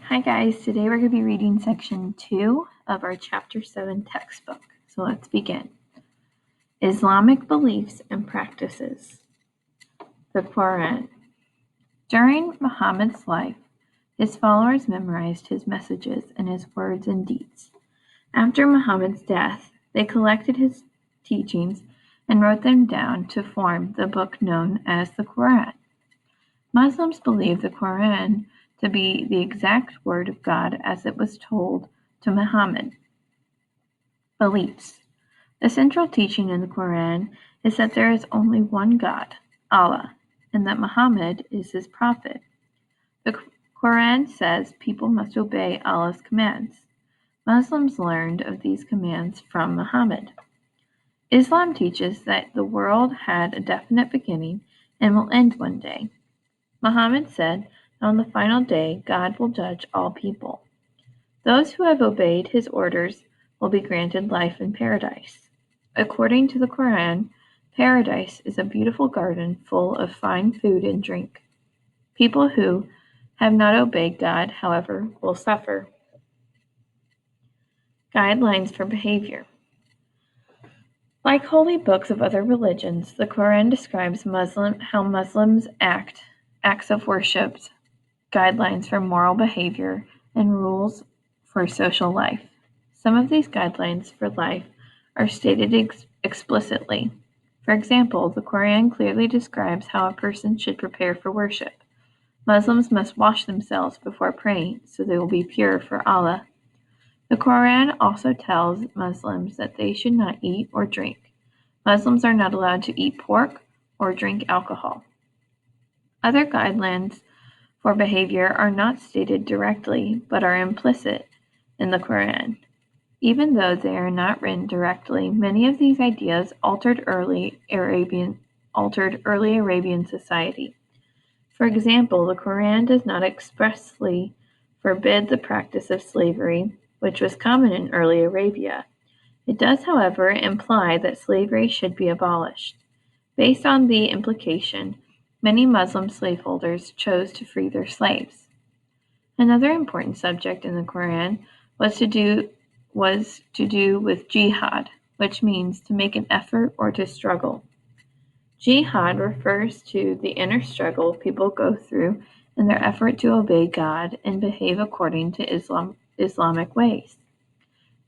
Hi guys, today we're going to be reading section 2 of our chapter 7 textbook. So let's begin. Islamic beliefs and practices. The Quran. During Muhammad's life, his followers memorized his messages and his words and deeds. After Muhammad's death, they collected his teachings and wrote them down to form the book known as the Quran. Muslims believe the Quran to be the exact word of God as it was told to Muhammad. Beliefs. The central teaching in the Quran is that there is only one God, Allah, and that Muhammad is his prophet. The Quran says people must obey Allah's commands. Muslims learned of these commands from Muhammad. Islam teaches that the world had a definite beginning and will end one day. Muhammad said that on the final day God will judge all people. Those who have obeyed his orders will be granted life in paradise. According to the Quran, paradise is a beautiful garden full of fine food and drink. People who have not obeyed God, however, will suffer. Guidelines for behavior. Like holy books of other religions, the Quran describes how Muslims acts of worship, guidelines for moral behavior, and rules for social life. Some of these guidelines for life are stated explicitly. For example, the Quran clearly describes how a person should prepare for worship. Muslims must wash themselves before praying, so they will be pure for Allah. The Quran also tells Muslims that they should not eat or drink. Muslims are not allowed to eat pork or drink alcohol. Other guidelines for behavior are not stated directly, but are implicit in the Quran. Even though they are not written directly, many of these ideas altered early Arabian society. For example, the Quran does not expressly forbid the practice of slavery, which was common in early Arabia. It does, however, imply that slavery should be abolished. Based on the implication, many Muslim slaveholders chose to free their slaves. Another important subject in the Quran was to do with jihad, which means to make an effort or to struggle. Jihad refers to the inner struggle people go through in their effort to obey God and behave according to Islamic ways.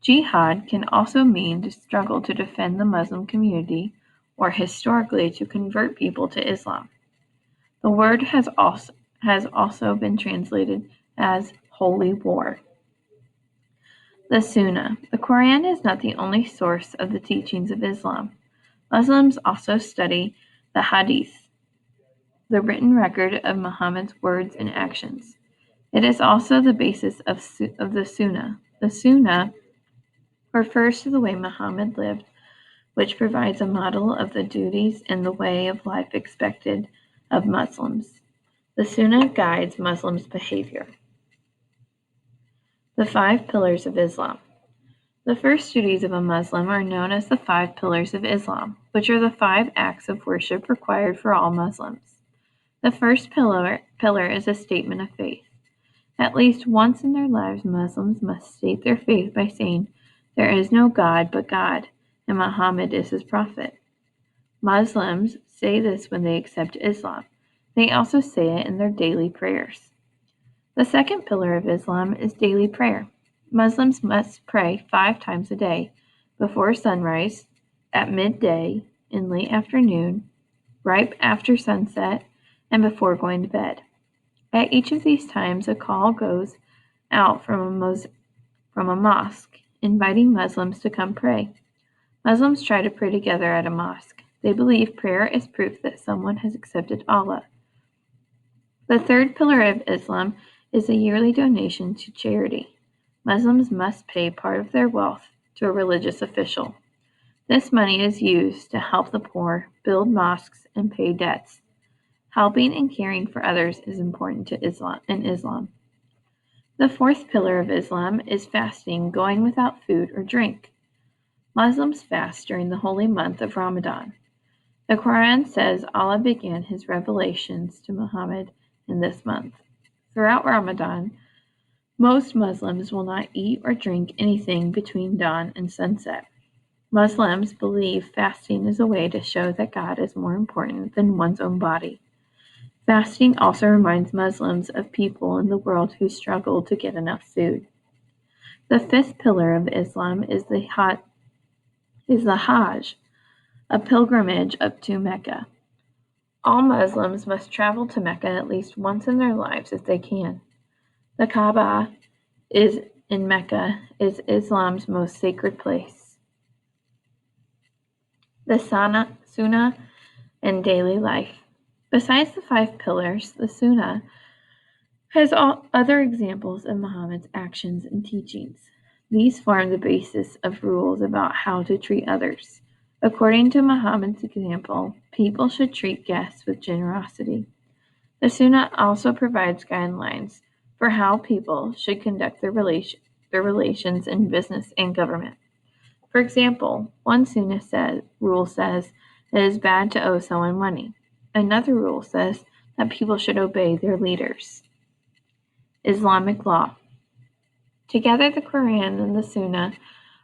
Jihad can also mean to struggle to defend the Muslim community or historically to convert people to Islam. The word has also been translated as holy war. The Sunnah. The Quran is not the only source of the teachings of Islam. Muslims also study the Hadith, the written record of Muhammad's words and actions. It is also the basis of the Sunnah. The Sunnah refers to the way Muhammad lived, which provides a model of the duties and the way of life expected of Muslims. The Sunnah guides Muslims' behavior. The 5 pillars of Islam. The first duties of a Muslim are known as the 5 pillars of Islam, which are the 5 acts of worship required for all Muslims. The first pillar is a statement of faith. At least once in their lives, Muslims must state their faith by saying, "There is no God but God, and Muhammad is his prophet." Muslims say this when they accept Islam. They also say it in their daily prayers. The second pillar of Islam is daily prayer. Muslims must pray 5 times a day, before sunrise, at midday, in late afternoon, right after sunset, and before going to bed. At each of these times, a call goes out from a mosque, inviting Muslims to come pray. Muslims try to pray together at a mosque. They believe prayer is proof that someone has accepted Allah. The third pillar of Islam is a yearly donation to charity. Muslims must pay part of their wealth to a religious official. This money is used to help the poor, build mosques, and pay debts. Helping and caring for others is important to Islam. The fourth pillar of Islam is fasting, going without food or drink. Muslims fast during the holy month of Ramadan. The Quran says Allah began his revelations to Muhammad in this month. Throughout Ramadan, Most Muslims will not eat or drink anything between dawn and sunset. Muslims believe fasting is a way to show that God is more important than one's own body. Fasting also reminds Muslims of people in the world who struggle to get enough food. The fifth pillar of Islam is the Hajj, a pilgrimage up to Mecca. All Muslims must travel to Mecca at least once in their lives if they can. The Kaaba in Mecca is Islam's most sacred place. The Sunnah and daily life. Besides the 5 pillars, the Sunnah has other examples of Muhammad's actions and teachings. These form the basis of rules about how to treat others. According to Muhammad's example, people should treat guests with generosity. The Sunnah also provides guidelines for how people should conduct their relations in business and government. For example, one Sunnah rule says it is bad to owe someone money. Another rule says that people should obey their leaders. Islamic law. Together, the Quran and the Sunnah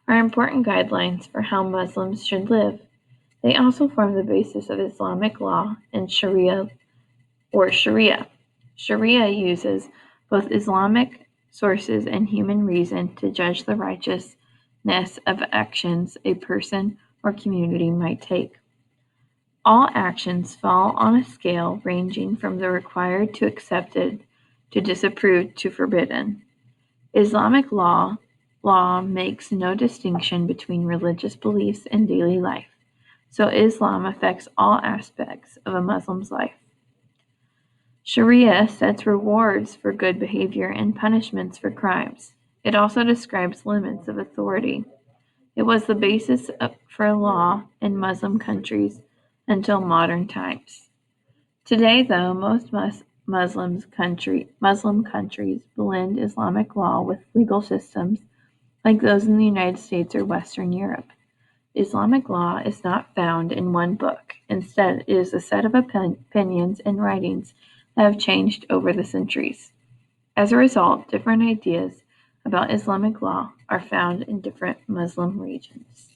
are important guidelines for how Muslims should live. They also form the basis of Islamic law and Sharia. Sharia uses both Islamic sources and human reason to judge the righteousness of actions a person or community might take. All actions fall on a scale ranging from the required to accepted to disapproved to forbidden. Islamic law makes no distinction between religious beliefs and daily life, so Islam affects all aspects of a Muslim's life. Sharia sets rewards for good behavior and punishments for crimes. It also describes limits of authority. It was the basis for law in Muslim countries until modern times. Today, though, most Muslim countries blend Islamic law with legal systems like those in the United States or Western Europe. Islamic law is not found in one book. Instead, it is a set of opinions and writings that have changed over the centuries. As a result, different ideas about Islamic law are found in different Muslim regions.